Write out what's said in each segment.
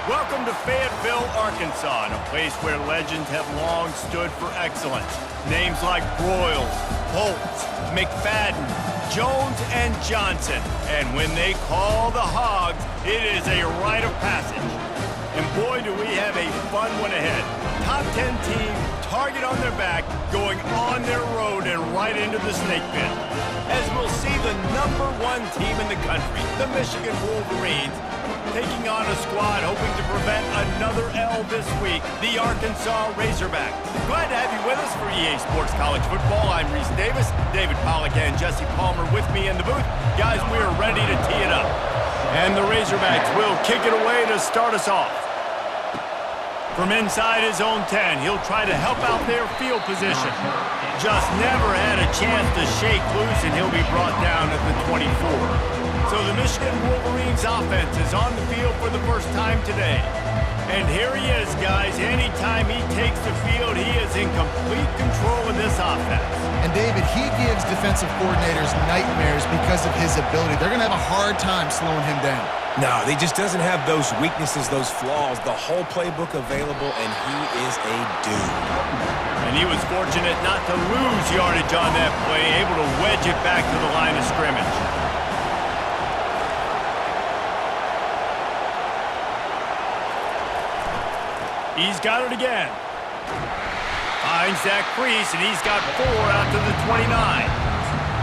Welcome to Fayetteville, Arkansas, a place where legends have long stood for excellence. Names like Broyles, Holtz, McFadden, Jones, and Johnson. And when they call the Hogs, it is a rite of passage. And boy, do we have a fun one ahead. Top 10 team, target on their back, going on their road and right into the snake pit. As we'll see the #1 team in the country, the Michigan Wolverines, taking on a squad hoping to prevent another L this week, the Arkansas Razorbacks. Glad to have you with us for EA Sports College Football. I'm Reese Davis, David Pollack and Jesse Palmer with me in the booth. Guys, we are ready to tee it up. And the Razorbacks will kick it away to start us off. From inside his own 10, he'll try to help out their field position. Just never had a chance to shake loose, and he'll be brought down at the 24. So the Michigan Wolverines offense is on the field for the first time today. And here he is, guys. Anytime he takes the field, he is in complete control of this offense. And David, he gives defensive coordinators nightmares because of his ability. They're going to have a hard time slowing him down. No, he just doesn't have those weaknesses, those flaws, the whole playbook available, and he is a dude. And he was fortunate not to lose yardage on that play, able to wedge it back to the line of scrimmage. He's got it again. Finds that crease, and he's got 4 out to the 29.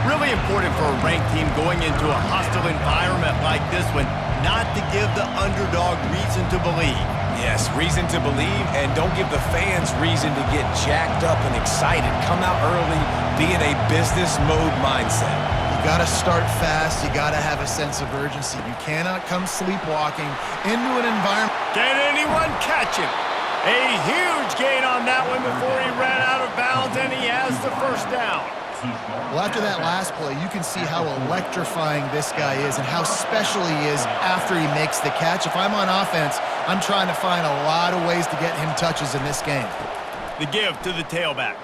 Really important for a ranked team going into a hostile environment like this one, not to give the underdog reason to believe. Yes, reason to believe, and don't give the fans reason to get jacked up and excited. Come out early, be in a business mode mindset. You got to start fast. You got to have a sense of urgency. You cannot come sleepwalking into an environment. Can anyone catch him? A huge gain on that one before he ran out of bounds, and he has the first down. Well, after that last play, you can see how electrifying this guy is and how special he is after he makes the catch. If I'm on offense, I'm trying to find a lot of ways to get him touches in this game. The give to the tailback.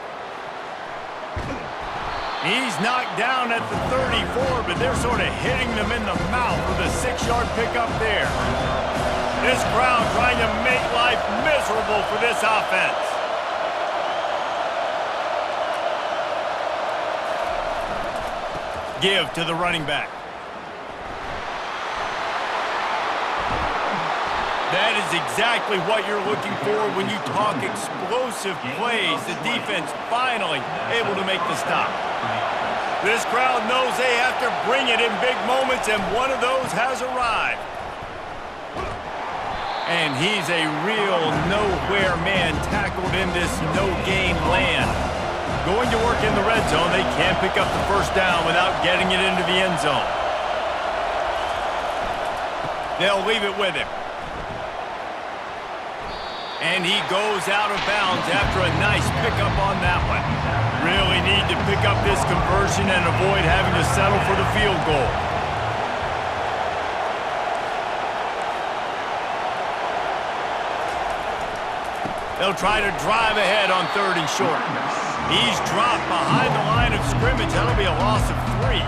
He's knocked down at the 34, but they're sort of hitting them in the mouth with a 6-yard pickup there. This crowd trying to make life miserable for this offense. Give to the running back. That is exactly what you're looking for when you talk explosive plays. The defense finally able to make the stop. This crowd knows they have to bring it in big moments, and one of those has arrived. And he's a real nowhere man tackled in this no-game land. Going to work in the red zone, they can't pick up the first down without getting it into the end zone. They'll leave it with him. And he goes out of bounds after a nice pickup on that one. Really need to pick up this conversion and avoid having to settle for the field goal. They'll try to drive ahead on 3rd and short. He's dropped behind the line of scrimmage. That'll be a loss of 3.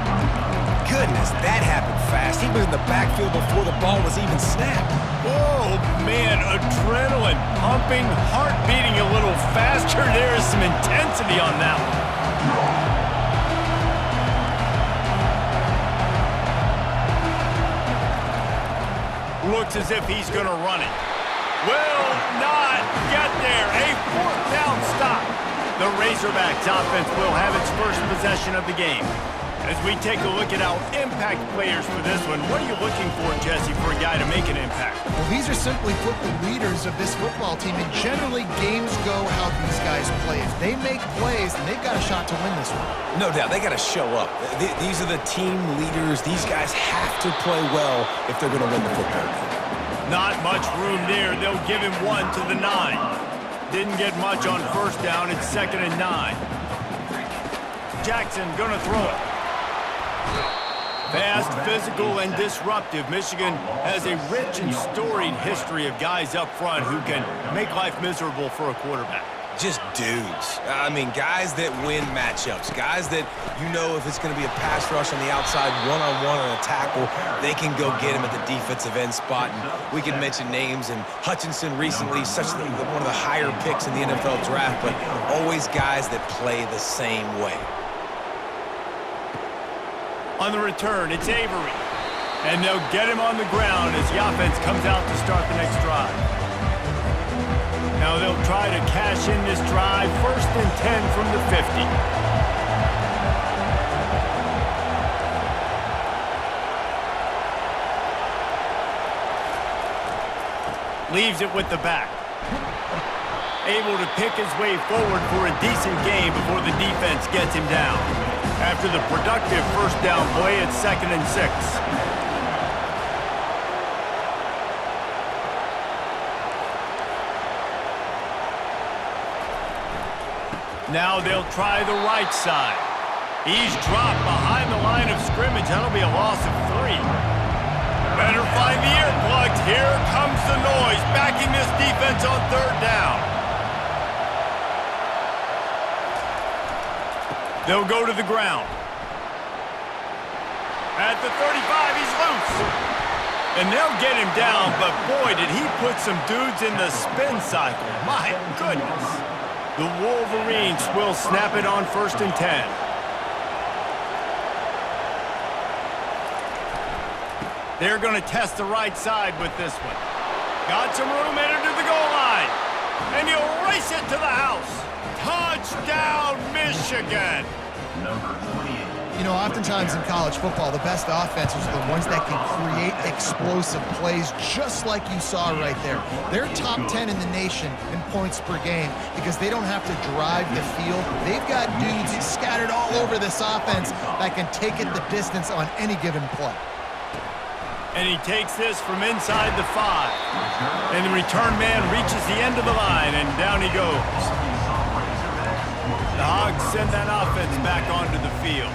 Goodness, that happened fast. He was in the backfield before the ball was even snapped. Oh, man, adrenaline pumping, heart beating a little faster. There is some intensity on that one. Looks as if he's going to run it. Will not get there. A 4th down stop. The Razorbacks offense will have its first possession of the game. As we take a look at our impact players for this one, what are you looking for, Jesse, for a guy to make an impact? Well, these are simply put the leaders of this football team, and generally games go how these guys play. If they make plays, then they've got a shot to win this one. No doubt, they got to show up. These are the team leaders. These guys have to play well if they're going to win the football game. Not much room there. They'll give him 1 to the 9. Didn't get much on first down. It's 2nd and 9. Jackson gonna throw it. Fast, physical, and disruptive. Michigan has a rich and storied history of guys up front who can make life miserable for a quarterback. Just dudes. I mean, guys that win matchups. Guys that you know if it's going to be a pass rush on the outside, one-on-one on a tackle, they can go get him at the defensive end spot. And we can mention names, and Hutchinson recently, one of the higher picks in the NFL draft, but always guys that play the same way. On the return, it's Avery. And they'll get him on the ground as the offense comes out to start the next drive. Now they'll try to cash in this drive, 1st and 10 from the 50. Leaves it with the back. Able to pick his way forward for a decent gain before the defense gets him down. After the productive first down play, it's 2nd and 6. Now they'll try the right side. He's dropped behind the line of scrimmage. That'll be a loss of 3. Better find the earplugs. Here comes the noise, backing this defense on 3rd down. They'll go to the ground. At the 35, he's loose. And they'll get him down, but boy, did he put some dudes in the spin cycle. My goodness. The Wolverines will snap it on 1st and 10. They're going to test the right side with this one. Got some room, entered to the goal line. And he'll race it to the house. Touchdown, Michigan! Number 48. You know, oftentimes in college football, the best offenses are the ones that can create explosive plays just like you saw right there. They're top 10 in the nation in points per game because they don't have to drive the field. They've got dudes scattered all over this offense that can take it the distance on any given play. And he takes this from inside the 5. And the return man reaches the end of the line, and down he goes. The Hogs send that offense back onto the field.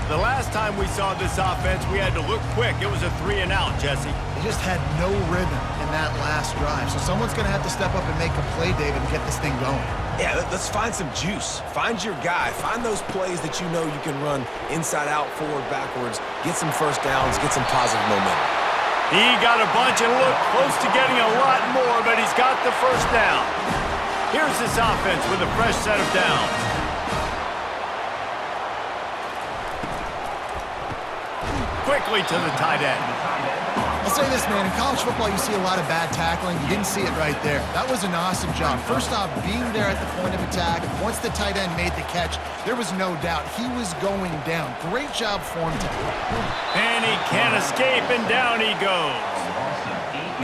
The last time we saw this offense, we had to look quick. It was a 3 and out, Jesse. They just had no rhythm in that last drive. So someone's going to have to step up and make a play, David, and get this thing going. Yeah, let's find some juice. Find your guy. Find those plays that you know you can run inside out, forward, backwards. Get some first downs. Get some positive momentum. He got a bunch and looked close to getting a lot more, but he's got the first down. Here's this offense with a fresh set of downs. Quickly to the tight end. I'll say this, man. In college football, you see a lot of bad tackling. You didn't see it right there. That was an awesome job. First off, being there at the point of attack. Once the tight end made the catch, there was no doubt he was going down. Great job for him to. And he can't escape, and down he goes.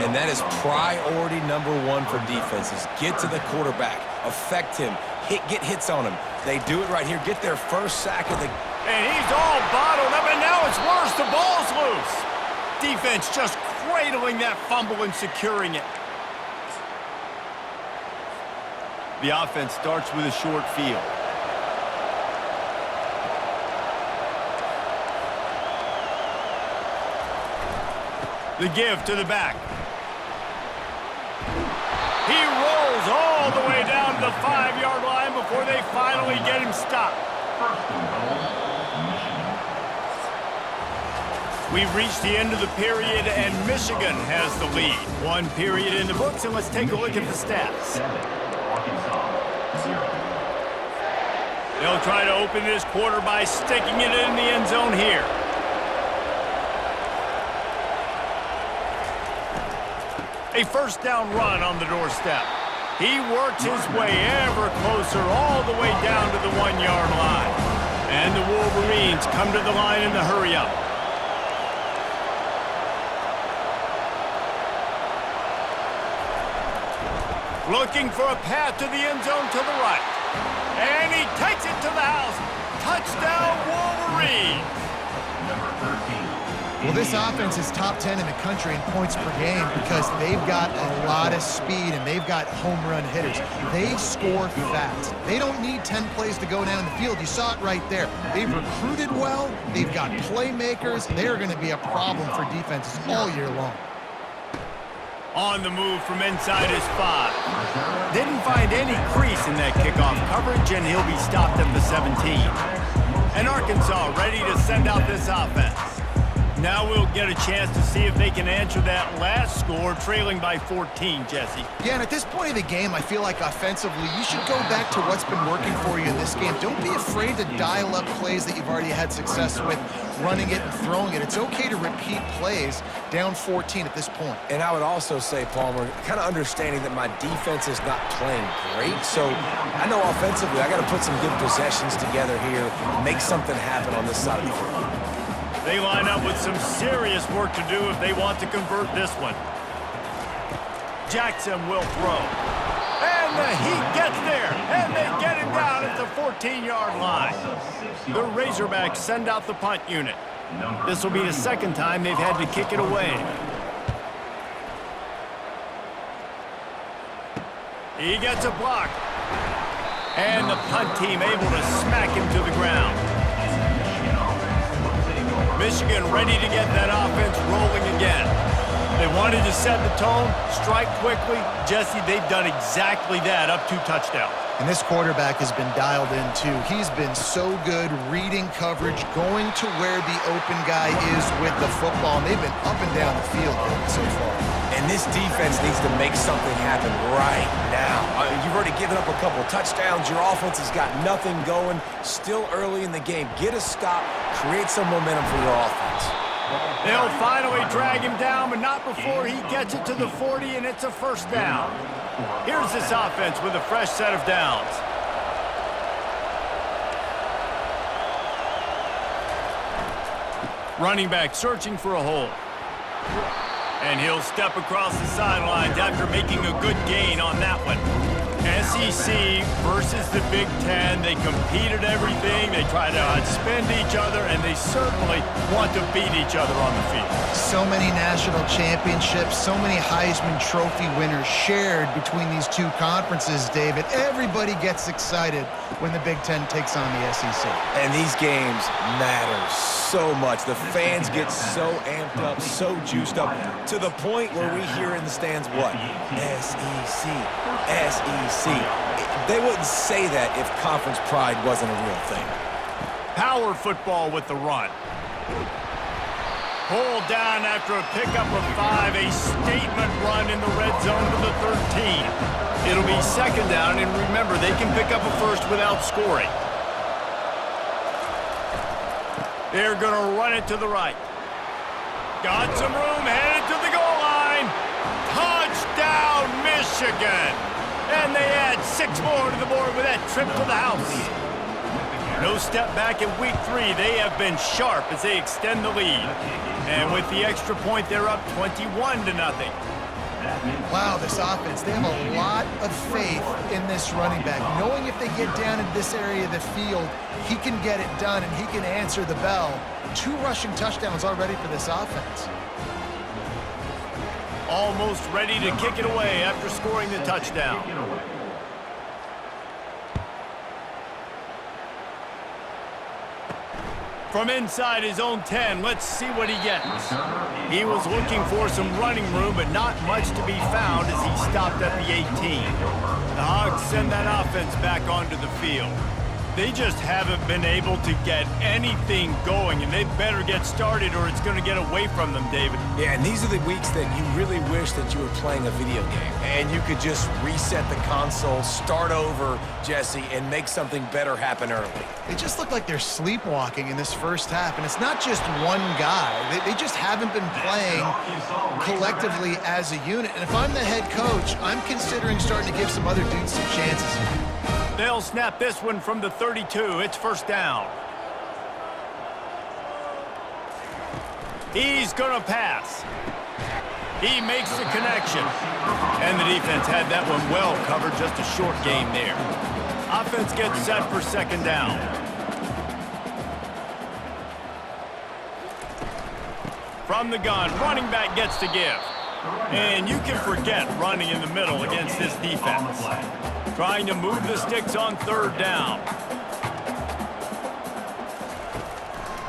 And that is priority number 1 for defenses. Get to the quarterback. Affect him. Get hits on him. They do it right here. Get their first sack of the... And he's all bottled up, and now it's worse. The ball's loose. Defense just cradling that fumble and securing it. The offense starts with a short field. The give to the back. He rolls all the way down to the 5-yard line before they finally get him stopped. We've reached the end of the period, and Michigan has the lead. 1 period in the books, and let's take a look at the stats. They'll try to open this quarter by sticking it in the end zone here. A first down run on the doorstep. He works his way ever closer all the way down to the 1-yard line. And the Wolverines come to the line in the hurry-up. Looking for a path to the end zone to the right. And he takes it to the house. Touchdown, Wolverines! Number 13. Well, this offense is top 10 in the country in points per game because they've got a lot of speed and they've got home run hitters. They score fast. They don't need 10 plays to go down the field. You saw it right there. They've recruited well. They've got playmakers. They're going to be a problem for defenses all year long. On the move from inside his 5. Didn't find any crease in that kickoff coverage, and he'll be stopped at the 17. And Arkansas ready to send out this offense. Now we'll get a chance to see if they can answer that last score, trailing by 14, Jesse. Yeah, and at this point of the game, I feel like offensively, you should go back to what's been working for you in this game. Don't be afraid to dial up plays that you've already had success with, running it and throwing it. It's okay to repeat plays down 14 at this point. And I would also say, Palmer, kind of understanding that my defense is not playing great. So I know offensively I got to put some good possessions together here, make something happen on this side of the football. They line up with some serious work to do if they want to convert this one. Jackson will throw. And the Heat gets there, and they get him down at the 14-yard line. The Razorbacks send out the punt unit. This will be the second time they've had to kick it away. He gets a block. And the punt team able to smack him to the ground. Michigan ready to get that offense rolling again. They wanted to set the tone, strike quickly. Jesse, they've done exactly that, up 2 touchdowns. And this quarterback has been dialed in, too. He's been so good reading coverage, going to where the open guy is with the football. And they've been up and down the field so far. And this defense needs to make something happen right now. You've already given up a couple touchdowns. Your offense has got nothing going. Still early in the game. Get a stop. Create some momentum for your offense. They'll finally drag him down, but not before he gets it to the 40, and it's a first down. Here's this offense with a fresh set of downs. Running back searching for a hole. And he'll step across the sidelines after making a good gain on that one. SEC versus the Big Ten. They compete at everything. They try to outspend each other, and they certainly want to beat each other on the field. So many national championships, so many Heisman Trophy winners shared between these two conferences, David. Everybody gets excited when the Big Ten takes on the SEC. And these games matter so much. The fans get so amped up, so juiced up, to the point where we hear in the stands what? SEC, SEC. They wouldn't say that if conference pride wasn't a real thing. Power football with the run. Pulled down after a pickup of 5, a statement run in the red zone to the 13. It'll be second down, and remember, they can pick up a first without scoring. They're going to run it to the right. Got some room, headed to the goal line. Touchdown, Michigan! And they add 6 more to the board with that trip to the house. No step back in week 3. They have been sharp as they extend the lead. And with the extra point, they're up 21-0. Wow, this offense, they have a lot of faith in this running back. Knowing if they get down in this area of the field, he can get it done and he can answer the bell. 2 rushing touchdowns already for this offense. Almost ready to kick it away after scoring the touchdown. From inside his own 10, let's see what he gets. He was looking for some running room, but not much to be found as he stopped at the 18. The Hogs send that offense back onto the field. They just haven't been able to get anything going, and they better get started or it's going to get away from them, David. Yeah, and these are the weeks that you really wish that you were playing a video game and you could just reset the console, start over, Jesse, and make something better happen early. They just look like they're sleepwalking in this first half, and it's not just one guy. They just haven't been playing collectively as a unit. And if I'm the head coach, I'm considering starting to give some other dudes some chances here. They'll snap this one from the 32. It's first down. He's going to pass. He makes the connection. And the defense had that one well covered, just a short game there. Offense gets set for second down. From the gun, running back gets to give. And you can forget running in the middle against this defense. Trying to move the sticks on third down.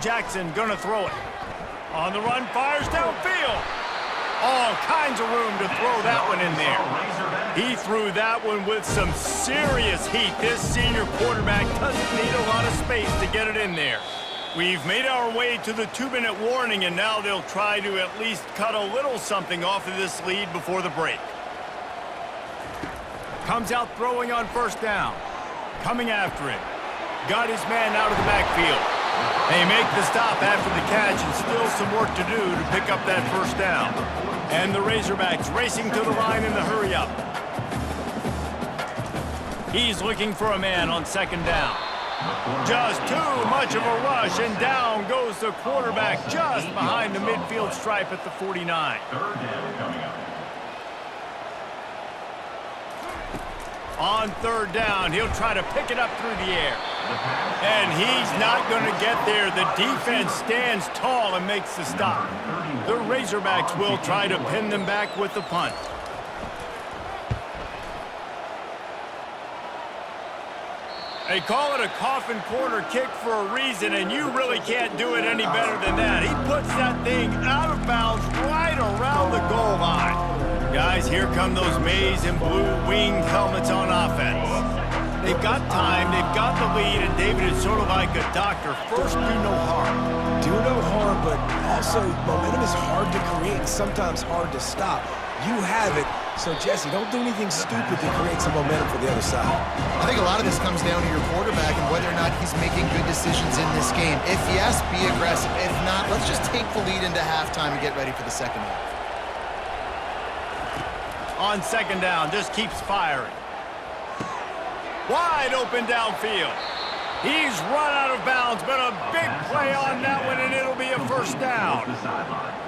Jackson gonna throw it. On the run, fires downfield. All kinds of room to throw that one in there. He threw that one with some serious heat. This senior quarterback doesn't need a lot of space to get it in there. We've made our way to the 2-minute warning, and now they'll try to at least cut a little something off of this lead before the break. Comes out throwing on first down. Coming after it. Got his man out of the backfield. They make the stop after the catch, and still some work to do to pick up that first down. And the Razorbacks racing to the line in the hurry-up. He's looking for a man on second down. Just too much of a rush, and down goes the quarterback just behind the midfield stripe at the 49. Third down coming up. On third down, he'll try to pick it up through the air. And he's not going to get there. The defense stands tall and makes the stop. The Razorbacks will try to pin them back with the punt. They call it a coffin corner kick for a reason, and you really can't do it any better than that. He puts that thing out of bounds right around the goal line. Guys, here come those maize and blue winged helmets on offense. They've got time, they've got the lead, and David is sort of like a doctor. First, do no harm. Do no harm, but also momentum is hard to create and sometimes hard to stop. You have it, so Jesse, don't do anything stupid to create some momentum for the other side. I think a lot of this comes down to your quarterback and whether or not he's making good decisions in this game. If yes, be aggressive. If not, let's just take the lead into halftime and get ready for the second half. On second down, just keeps firing. Wide open downfield. He's run out of bounds, but a big play on that one, and it'll be a first down.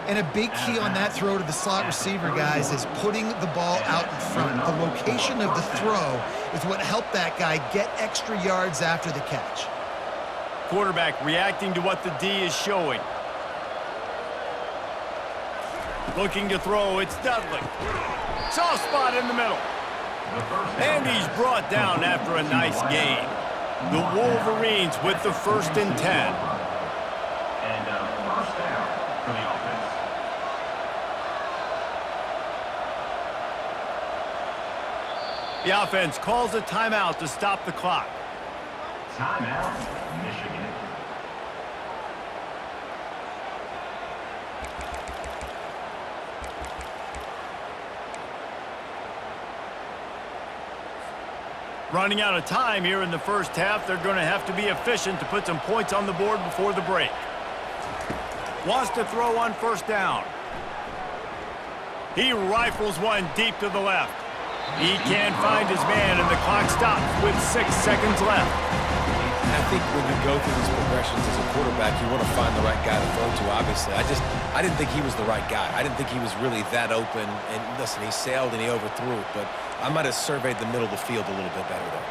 And a big key on that throw to the slot receiver, guys, is putting the ball out in front. The location of the throw is what helped that guy get extra yards after the catch. Quarterback reacting to what the D is showing. Looking to throw, it's Dudley. Soft spot in the middle. And he's brought down after a nice gain. The Wolverines with the 1st and 10. And first down for the offense. The offense calls a timeout to stop the clock. Timeout, Michigan. Running out of time here in the first half. They're going to have to be efficient to put some points on the board before the break. Wants to throw on first down. He rifles one deep to the left. He can't find his man, and the clock stops with 6 seconds left. I think when you go through these progressions as a quarterback, you want to find the right guy to throw to, obviously. I didn't think he was the right guy. I didn't think he was really that open. And listen, he sailed and he overthrew it, but I might have surveyed the middle of the field a little bit better, though.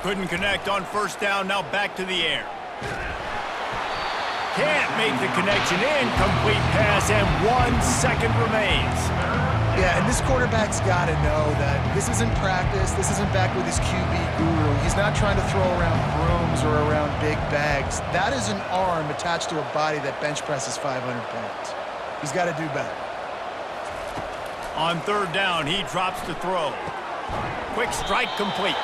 Couldn't connect on first down, now back to the air. Can't make the connection. Incomplete pass, and 1 second remains. Yeah, and this quarterback's got to know that this isn't practice. This isn't back with his QB guru. He's not trying to throw around brooms or around big bags. That is an arm attached to a body that bench presses 500 pounds. He's got to do better. On third down, he drops to throw. Quick strike complete.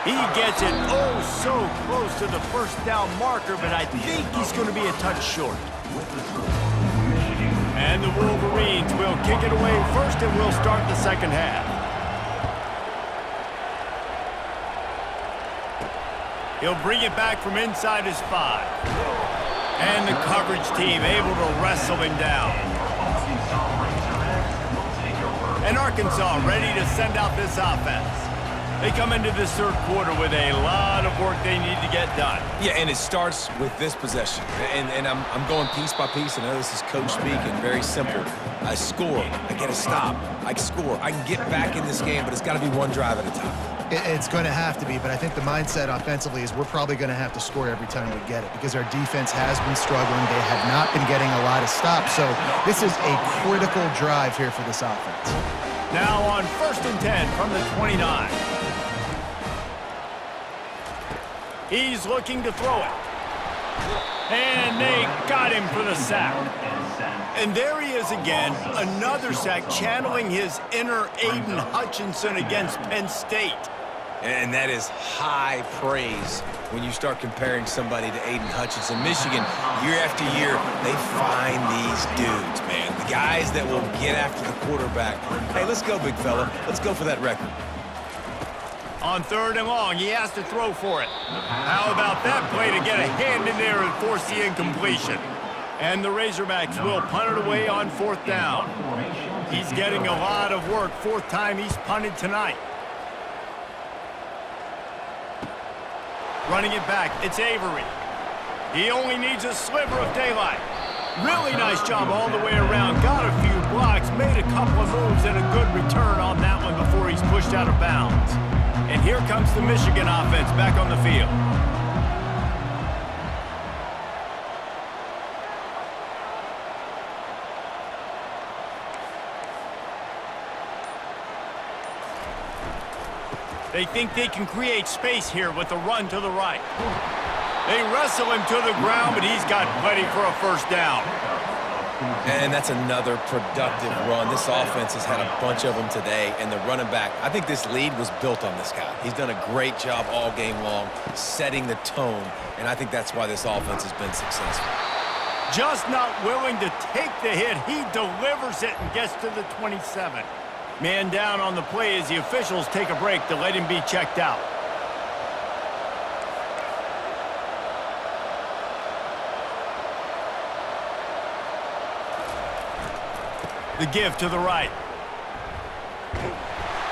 He gets it oh so close to the first down marker, but I think he's going to be a touch short. And the Wolverines will kick it away first, and we'll start the second half. He'll bring it back from inside his 5. And the coverage team able to wrestle him down. And Arkansas ready to send out this offense. They come into this third quarter with a lot of work they need to get done. Yeah, and it starts with this possession. And I'm going piece by piece. I know this is coach speaking, very simple. I score, I get a stop, I score. I can get back in this game, but it's got to be one drive at a time. It's going to have to be, but I think the mindset offensively is we're probably going to have to score every time we get it because our defense has been struggling. They have not been getting a lot of stops, so this is a critical drive here for this offense. Now on 1st and 10 from the 29. He's looking to throw it. And they got him for the sack. And there he is again, another sack, channeling his inner Aiden Hutchinson against Penn State. And that is high praise when you start comparing somebody to Aiden Hutchinson. Michigan, year after year, they find these dudes, man. The guys that will get after the quarterback. Hey, let's go, big fella. Let's go for that record. On 3rd and long, he has to throw for it. How about that play to get a hand in there and force the incompletion? And the Razorbacks will punt it away on 4th down. He's getting a lot of work. 4th time he's punted tonight. Running it back, it's Avery. He only needs a sliver of daylight. Really nice job all the way around. Got a few blocks, made a couple of moves, and a good return on that one before he's pushed out of bounds. And here comes the Michigan offense back on the field. They think they can create space here with a run to the right. They wrestle him to the ground, but he's got plenty for a 1st down. And that's another productive run. This offense has had a bunch of them today, and the running back, I think this lead was built on this guy. He's done a great job all game long, setting the tone, and I think that's why this offense has been successful. Just not willing to take the hit. He delivers it and gets to the 27. Man down on the play as the officials take a break to let him be checked out. The give to the right.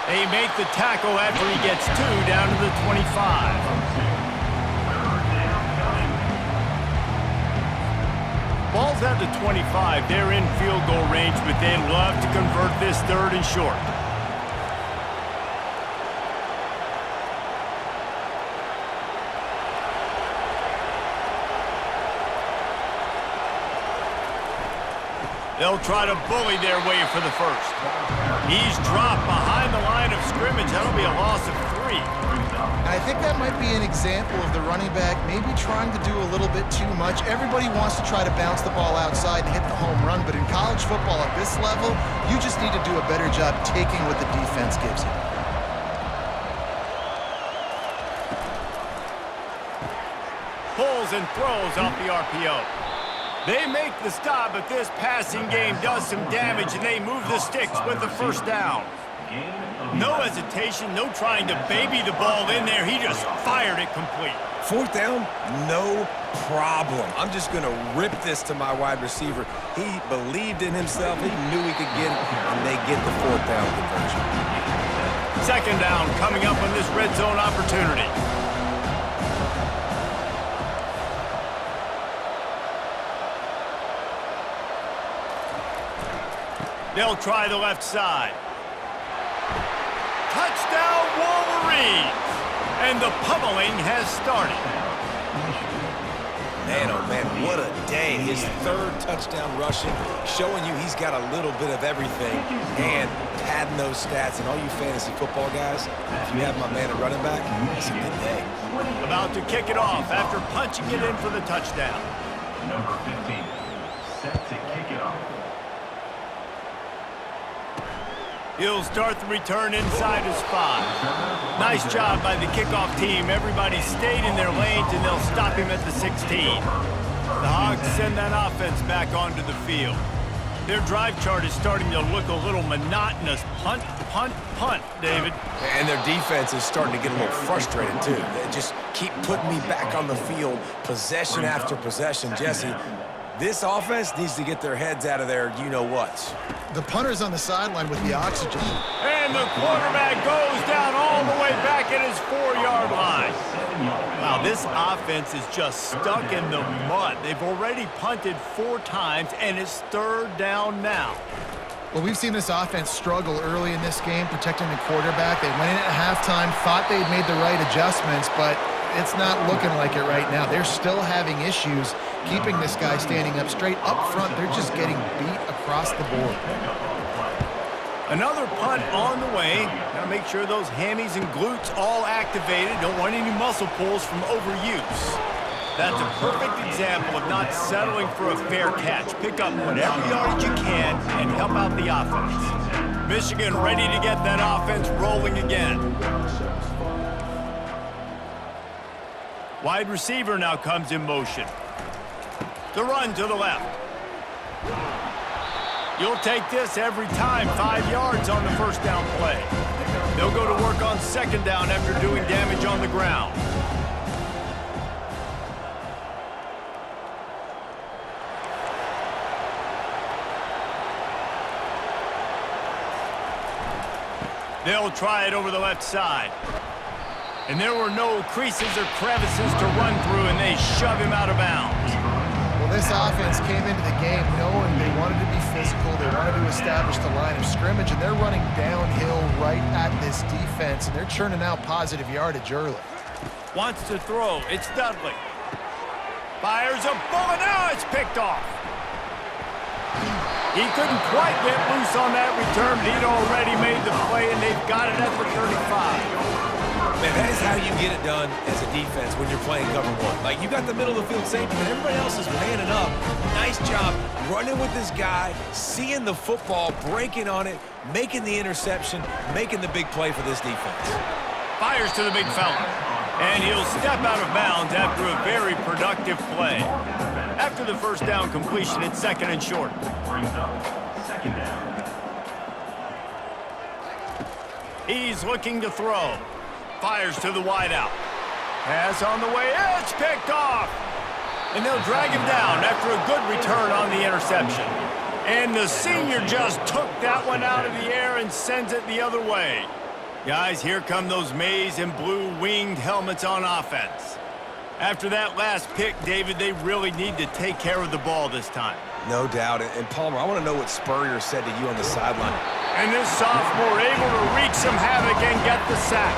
They make the tackle after he gets 2 down to the 25. Ball's at the 25. They're in field goal range, but they'd love to convert this 3rd and short. They'll try to bully their way for the 1st. He's dropped behind the line of scrimmage. That'll be a loss of 3. I think that might be an example of the running back maybe trying to do a little bit too much. Everybody wants to try to bounce the ball outside and hit the home run, but in college football at this level, you just need to do a better job taking what the defense gives you. Pulls and throws off the RPO. They make the stop, but this passing game does some damage, and they move the sticks with the 1st down. No hesitation, no trying to baby the ball in there. He just fired it complete. 4th down, no problem. I'm just going to rip this to my wide receiver. He believed in himself. He knew he could get it, and they get the 4th down conversion. 2nd down coming up on this red zone opportunity. They'll try the left side. Touchdown Wolverines! And the pummeling has started. Man, oh man, what a day. His 3rd touchdown rushing, showing you he's got a little bit of everything and padding those stats. And all you fantasy football guys, if you have my man at running back, it's a good day. About to kick it off after punching it in for the touchdown. Number 15, set to kick it off. He'll start the return inside his 5. Nice job by the kickoff team. Everybody stayed in their lanes, and they'll stop him at the 16. The Hogs send that offense back onto the field. Their drive chart is starting to look a little monotonous. Punt, punt, punt, David. And their defense is starting to get a little frustrated, too. They just keep putting me back on the field, possession after possession. Jesse, this offense needs to get their heads out of their you-know-whats. The punter's on the sideline with the oxygen. And the quarterback goes down all the way back at his 4-yard line. Wow, this offense is just stuck in the mud. They've already punted 4 times, and it's 3rd down now. Well, we've seen this offense struggle early in this game, protecting the quarterback. They went in at halftime, thought they'd made the right adjustments, but it's not looking like it right now. They're still having issues keeping this guy standing up straight. Up front, they're just getting beat across the board. Another punt on the way. Got to make sure those hammies and glutes all activated. Don't want any muscle pulls from overuse. That's a perfect example of not settling for a fair catch. Pick up whatever yardage you can and help out the offense. Michigan ready to get that offense rolling again. Wide receiver now comes in motion. The run to the left. You'll take this every time. 5 yards on the first down play. They'll go to work on second down after doing damage on the ground. They'll try it over the left side. And there were no creases or crevices to run through, and they shove him out of bounds. Well, this offense came into the game knowing they wanted to be physical, they wanted to establish the line of scrimmage, and they're running downhill right at this defense, and they're churning out positive yardage early. Wants to throw. It's Dudley. Fires a bullet. Now it's picked off. He couldn't quite get loose on that return, but he'd already made the play, and they've got it at the 35. Man, that is how you get it done as a defense when you're playing cover one. Like, you got the middle of the field safety, but everybody else is manning up. Nice job running with this guy, seeing the football, breaking on it, making the interception, making the big play for this defense. Fires to the big fella, and he'll step out of bounds after a very productive play. After the first down completion, it's second and short. Brings up second down. He's looking to throw. Fires to the wideout. Pass on the way. It's picked off. And they'll drag him down after a good return on the interception. And the senior just took that one out of the air and sends it the other way. Guys, here come those maize and blue winged helmets on offense. After that last pick, David, they really need to take care of the ball this time. No doubt. And Palmer, I want to know what Spurrier said to you on the sideline. And this sophomore able to wreak some havoc and get the sack.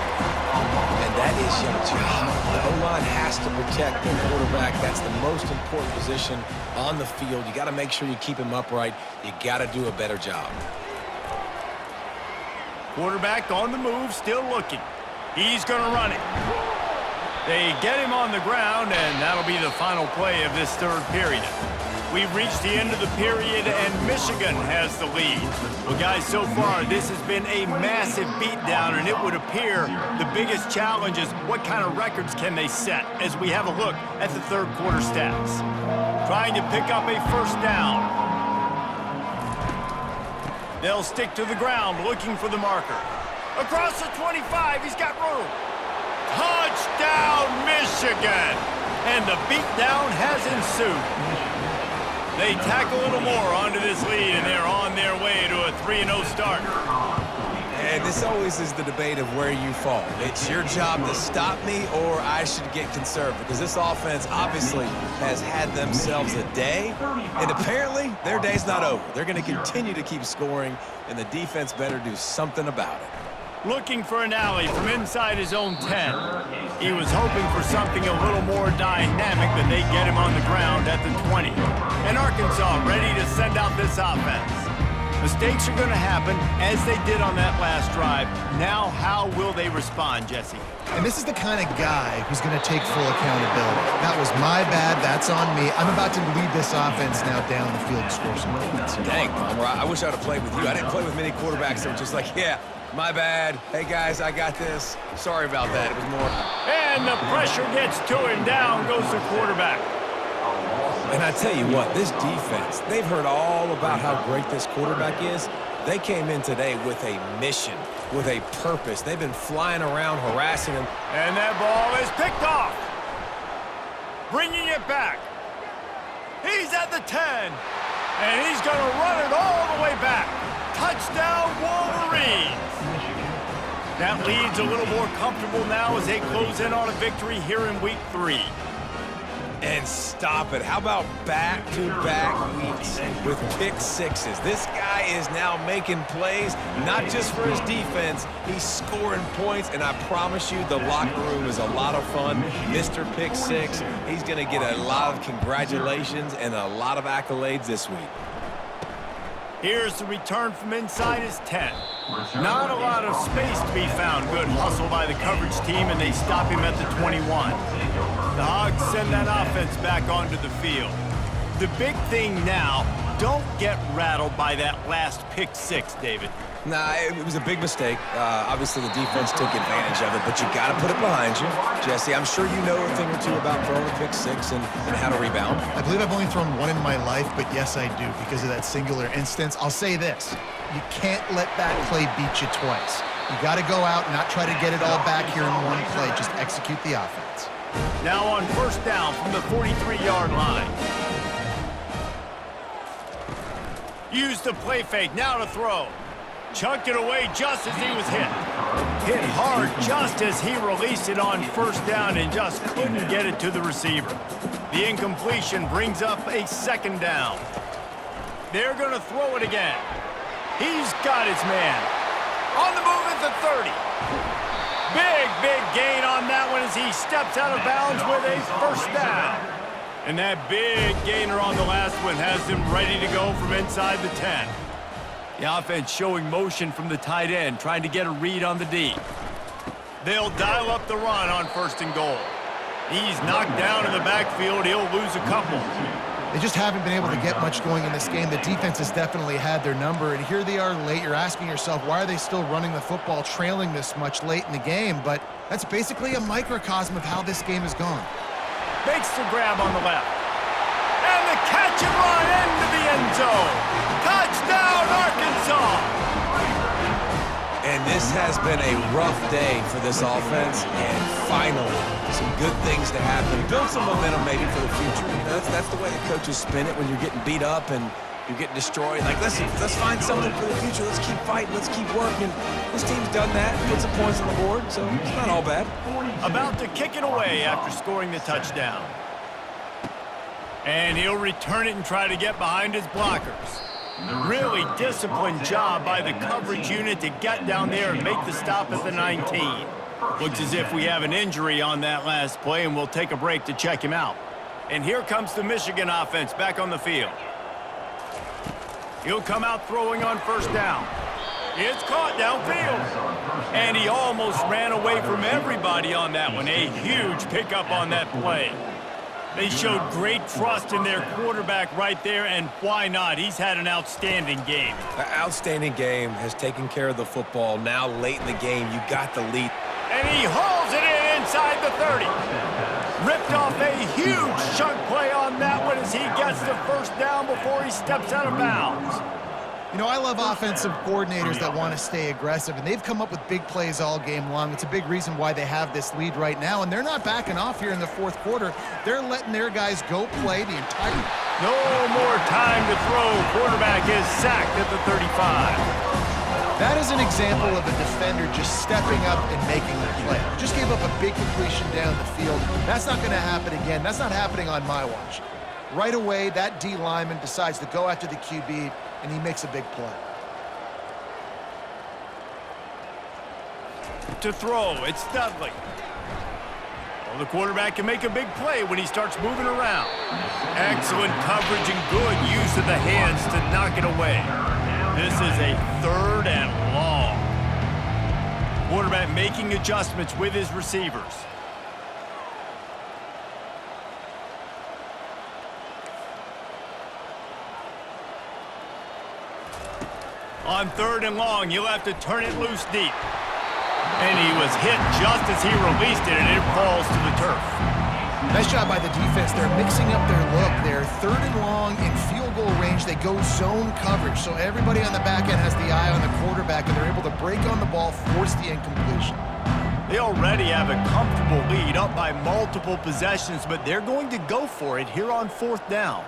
And that is your job. The O-line has to protect the quarterback. That's the most important position on the field. You got to make sure you keep him upright. You got to do a better job. Quarterback on the move, still looking. He's going to run it. They get him on the ground, and that'll be the final play of this third period. We've reached the end of the period, and Michigan has the lead. Well, guys, so far, this has been a massive beatdown, and it would appear the biggest challenge is what kind of records can they set as we have a look at the third quarter stats. Trying to pick up a first down. They'll stick to the ground, looking for the marker. Across the 25, he's got room. Touchdown, Michigan! And the beatdown has ensued. They tack a little more onto this lead, and they're on their way to a 3-0 start. And this always is the debate of where you fall. It's your job to stop me, or I should get conserved, because this offense obviously has had themselves a day, and apparently their day's not over. They're going to continue to keep scoring, and the defense better do something about it. Looking for an alley from inside his own 10. He was hoping for something a little more dynamic, but they get him on the ground at the 20. And Arkansas ready to send out this offense. Mistakes are going to happen, as they did on that last drive. Now, how will they respond, Jesse? And this is the kind of guy who's going to take full accountability. That was my bad. That's on me. I'm about to lead this offense now down the field and score some points. Dang, Palmer, I wish I would have played with you. I didn't play with many quarterbacks that were just like, yeah, my bad. Hey, guys, I got this. Sorry about that. It was more. And the pressure gets to him. Down goes the quarterback. And I tell you what, this defense, they've heard all about how great this quarterback is. They came in today with a mission, with a purpose. They've been flying around, harassing him. And that ball is picked off. Bringing it back. He's at the 10. And he's going to run it all the way back. Touchdown, Wolverines. That lead's a little more comfortable now as they close in on a victory here in week 3. And stop it. How about back-to-back weeks with pick sixes? This guy is now making plays, not just for his defense. He's scoring points, and I promise you the locker room is a lot of fun. Mr. Pick Six, he's going to get a lot of congratulations and a lot of accolades this week. Here's the return from inside his 10. Not a lot of space to be found. Good hustle by the coverage team, and they stop him at the 21. The Hogs send that offense back onto the field. The big thing now, don't get rattled by that last pick six, David. Nah, it was a big mistake. Obviously, the defense took advantage of it, but you got to put it behind you. Jesse, I'm sure you know a thing or two about throwing a pick six and how to rebound. I believe I've only thrown one in my life, but yes, I do because of that singular instance. I'll say this. You can't let that play beat you twice. You got to go out and not try to get it all back here in one play. Just execute the offense. Now on first down from the 43-yard line. Use the play fake, now to throw. Chunked it away just as he was hit. Hit hard just as he released it on first down and just couldn't get it to the receiver. The incompletion brings up a second down. They're going to throw it again. He's got his man. On the move at the 30. Big gain on that one as he steps out of bounds with a first down. And that big gainer on the last one has him ready to go from inside the 10. The offense showing motion from the tight end, trying to get a read on the D. They'll dial up the run on first and goal. He's knocked down in the backfield. He'll lose a couple. They just haven't been able to get much going in this game. The defense has definitely had their number, and here they are late. You're asking yourself, why are they still running the football, trailing this much late in the game? But that's basically a microcosm of how this game has gone. Makes the grab on the left. And the catch and run into the end zone. Touchdown, Arkansas! And this has been a rough day for this offense, and finally, some good things to happen. Build some momentum maybe for the future. You know, that's the way the coaches spin it when you're getting beat up and you're getting destroyed. Like, let's find something for the future. Let's keep fighting. Let's keep working. This team's done that, put some points on the board, so it's not all bad. About to kick it away after scoring the touchdown. And he'll return it and try to get behind his blockers. Really disciplined job by the coverage unit to get down there and make the stop at the 19. Looks as if we have an injury on that last play, and we'll take a break to check him out. And here comes the Michigan offense back on the field. He'll come out throwing on first down. It's caught downfield. And he almost ran away from everybody on that one. A huge pickup on that play. They showed great trust in their quarterback right there, and why not? He's had an outstanding game. An outstanding game, has taken care of the football. Now late in the game, you got the lead. And he hauls it in inside the 30. Ripped off a huge chunk play on that one as he gets the first down before he steps out of bounds. You know, I love offensive coordinators that want to stay aggressive, and they've come up with big plays all game long. It's a big reason why they have this lead right now, and they're not backing off here in the fourth quarter. They're letting their guys go play the entire... No more time to throw. Quarterback is sacked at the 35. That is an example of a defender just stepping up and making a play. Just gave up a big completion down the field. That's not going to happen again. That's not happening on my watch. Right away, that D lineman decides to go after the QB, and he makes a big play. To throw, it's Dudley. Well, the quarterback can make a big play when he starts moving around. Excellent coverage and good use of the hands to knock it away. This is a third and long. Quarterback making adjustments with his receivers. On third and long, he'll have to turn it loose deep. And he was hit just as he released it, and it falls to the turf. Nice job by the defense. They're mixing up their look. They're third and long in field goal range. They go zone coverage, so everybody on the back end has the eye on the quarterback, and they're able to break on the ball, force the incompletion. They already have a comfortable lead, up by multiple possessions, but they're going to go for it here on fourth down.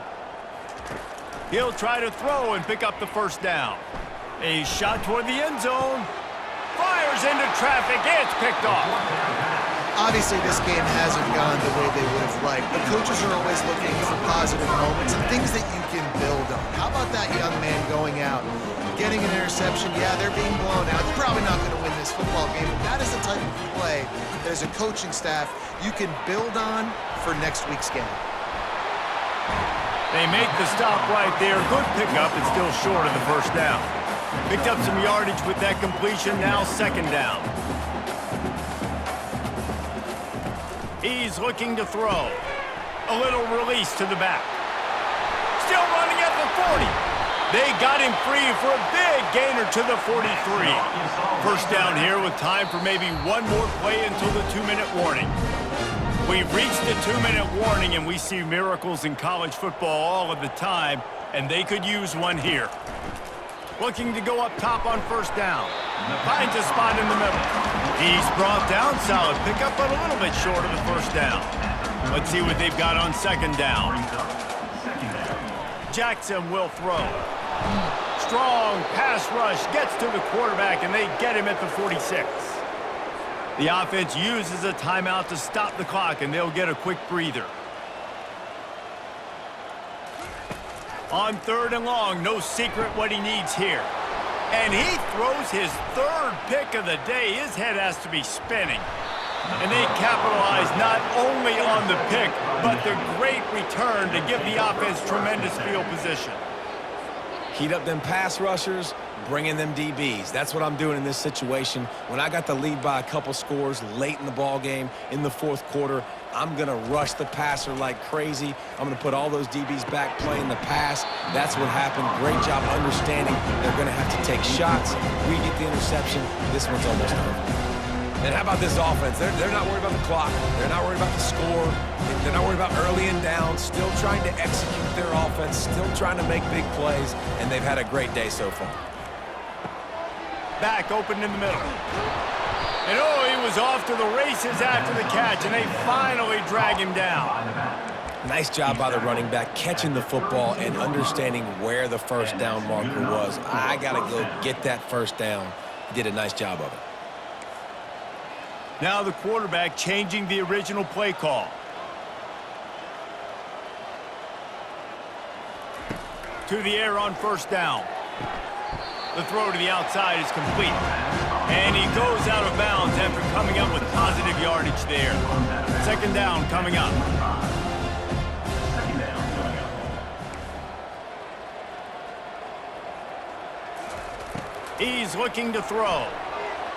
He'll try to throw and pick up the first down. A shot toward the end zone. Fires into traffic. It's picked off. Obviously, this game hasn't gone the way they would have liked, but coaches are always looking for positive moments and things that you can build on. How about that young man going out, getting an interception? Yeah, they're being blown out. They're probably not going to win this football game, but that is the type of play that as a coaching staff you can build on for next week's game. They make the stop right there. Good pickup. It's still short of the first down. Picked up some yardage with that completion. Now second down. He's looking to throw. A little release to the back. Still running at the 40. They got him free for a big gainer to the 43. First down here with time for maybe one more play until the 2-minute warning. We've reached the 2-minute warning, and we see miracles in college football all of the time, and they could use one here. Looking to go up top on first down. Finds a spot in the middle. He's brought down. Solid pickup, but a little bit short of the first down. Let's see what they've got on second down. Jackson will throw. Strong pass rush gets to the quarterback, and they get him at the 46. The offense uses a timeout to stop the clock, and they'll get a quick breather. On third and long, no secret what he needs here. And he throws his third pick of the day. His head has to be spinning. And they capitalize not only on the pick, but the great return to give the offense tremendous field position. Heat up them pass rushers, bring in them DBs. That's what I'm doing in this situation. When I got the lead by a couple scores late in the ball game, in the fourth quarter, I'm going to rush the passer like crazy. I'm going to put all those DBs back playing the pass. That's what happened. Great job understanding they're going to have to take shots. We get the interception. This one's almost over. And how about this offense? They're not worried about the clock. They're not worried about the score. They're not worried about early and down. Still trying to execute their offense. Still trying to make big plays. And they've had a great day so far. Back open in the middle. And oh, he was off to the races after the catch, and they finally drag him down. Nice job by the running back, catching the football and understanding where the first down marker was. I got to go get that first down. He did a nice job of it. Now the quarterback changing the original play call. To the air on first down. The throw to the outside is complete. And he goes out of bounds after coming up with positive yardage there. Second down coming up. He's looking to throw.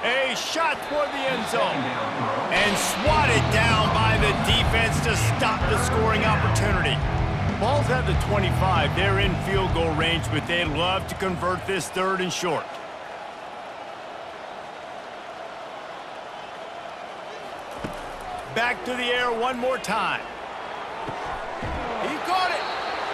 A shot toward the end zone. And swatted down by the defense to stop the scoring opportunity. Ball's at the 25. They're in field goal range, but they'd love to convert this third and short. Back to the air one more time. He caught it.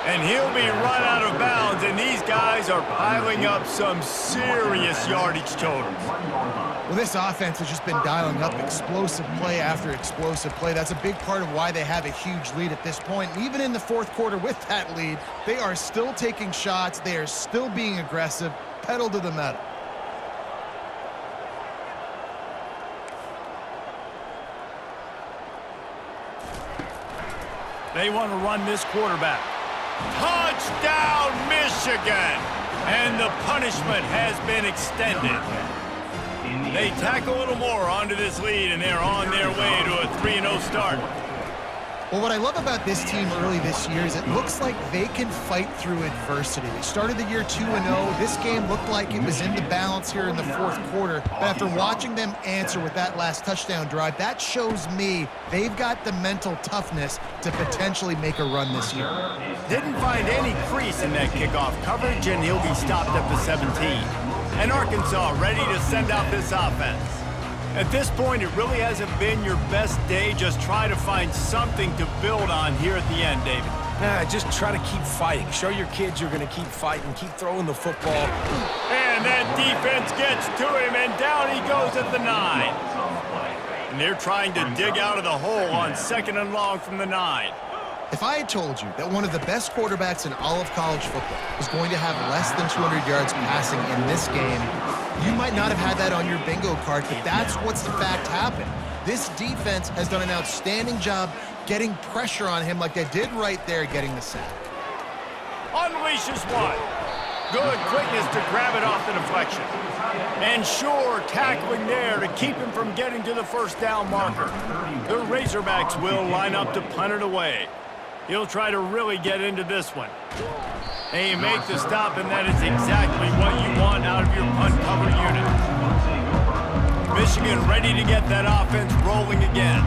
And he'll be run out of bounds, and these guys are piling up some serious yardage totals. Well, this offense has just been dialing up explosive play after explosive play. That's a big part of why they have a huge lead at this point. And even in the fourth quarter with that lead, they are still taking shots. They are still being aggressive, pedal to the metal. They want to run this quarterback. Touchdown, Michigan! And the punishment has been extended. They tack a little more onto this lead, and they're on their way to a 3-0 start. Well, what I love about this team early this year is it looks like they can fight through adversity. They started the year 2-0. This game looked like it was in the balance here in the fourth quarter. But after watching them answer with that last touchdown drive, that shows me they've got the mental toughness to potentially make a run this year. Didn't find any crease in that kickoff coverage, and he'll be stopped at the 17. And Arkansas ready to send out this offense. At this point, it really hasn't been your best day. Just try to find something to build on here at the end, David. Just try to keep fighting. Show your kids you're going to keep fighting. Keep throwing the football. And that defense gets to him, and down he goes at the 9. And they're trying to dig out of the hole on second and long from the 9. If I had told you that one of the best quarterbacks in all of college football was going to have less than 200 yards passing in this game, you might not have had that on your bingo card, but that's what's in fact happened. This defense has done an outstanding job getting pressure on him like they did right there, getting the sack. Unleashes one. Good quickness to grab it off the deflection. And sure, tackling there to keep him from getting to the first down marker. The Razorbacks will line up to punt it away. He'll try to really get into this one. And you make the stop, and that is exactly what you want out of your punt cover unit. Michigan ready to get that offense rolling again.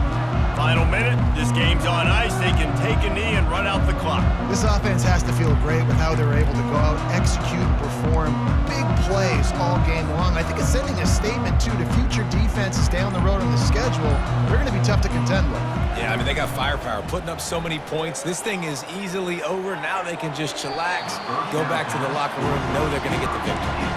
Final minute, this game's on ice. They can take a knee and run out the clock. This offense has to feel great with how they're able to go out, execute, and perform big plays all game long. I think it's sending a statement, too, to future defenses down the road on the schedule. They're going to be tough to contend with. Yeah, I mean, they got firepower, putting up so many points. This thing is easily over. Now they can just chillax, go back to the locker room, know they're going to get the victory.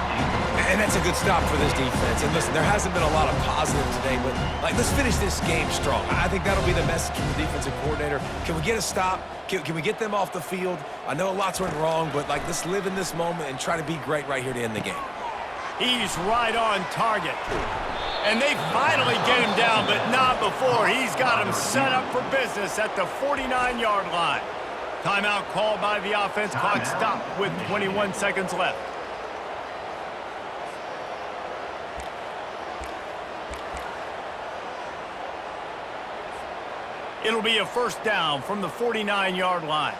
And that's a good stop for this defense. And listen, there hasn't been a lot of positive today, but let's finish this game strong. I think that'll be the message from the defensive coordinator. Can we get a stop? Can we get them off the field? I know lots went wrong, but let's live in this moment and try to be great right here to end the game. He's right on target. And they finally get him down, but not before. He's got him set up for business at the 49-yard line. Timeout called by the offense. Clock stopped with 21 seconds left. It'll be a first down from the 49-yard line.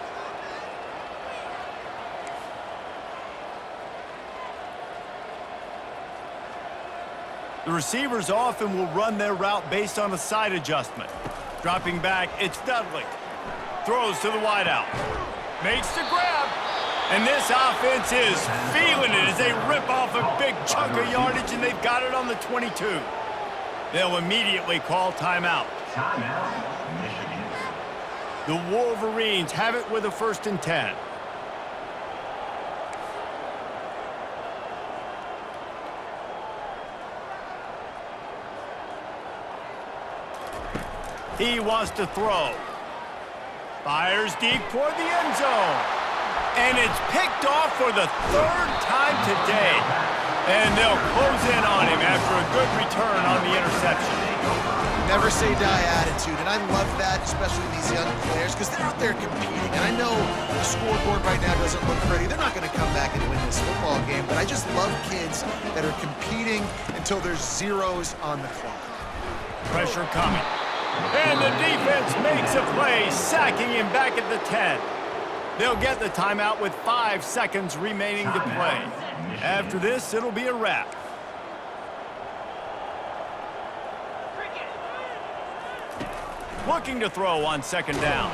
The receivers often will run their route based on a side adjustment. Dropping back, it's Dudley. Throws to the wideout. Makes the grab. And this offense is feeling it as they rip off a big chunk of yardage, and they've got it on the 22. They'll immediately call timeout. Timeout, Michigan. The Wolverines have it with a 1st and 10. He wants to throw. Fires deep toward the end zone. And it's picked off for the 3rd time today. And they'll close in on him after a good return on the interception. Never say die attitude, and I love that, especially in these young players, because they're out there competing. And I know the scoreboard right now doesn't look pretty. They're not going to come back and win this football game, but I just love kids that are competing until there's zeros on the clock. Pressure coming. And the defense makes a play, sacking him back at the 10. They'll get the timeout with 5 seconds remaining to play. After this, it'll be a wrap. Looking to throw on 2nd down.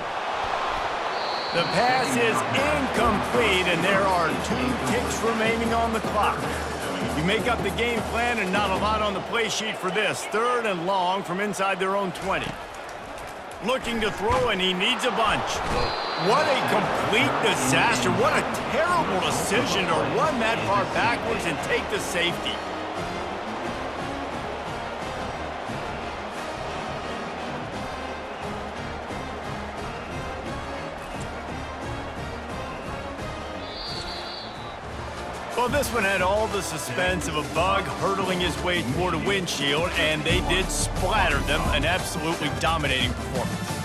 The pass is incomplete, and there are 2 ticks remaining on the clock. You make up the game plan and not a lot on the play sheet for this. 3rd and long from inside their own 20. Looking to throw, and he needs a bunch. What a complete disaster. What a terrible decision to run that far backwards and take the safety. Well, this one had all the suspense of a bug hurtling his way toward a windshield, and they did splatter them. An absolutely dominating performance.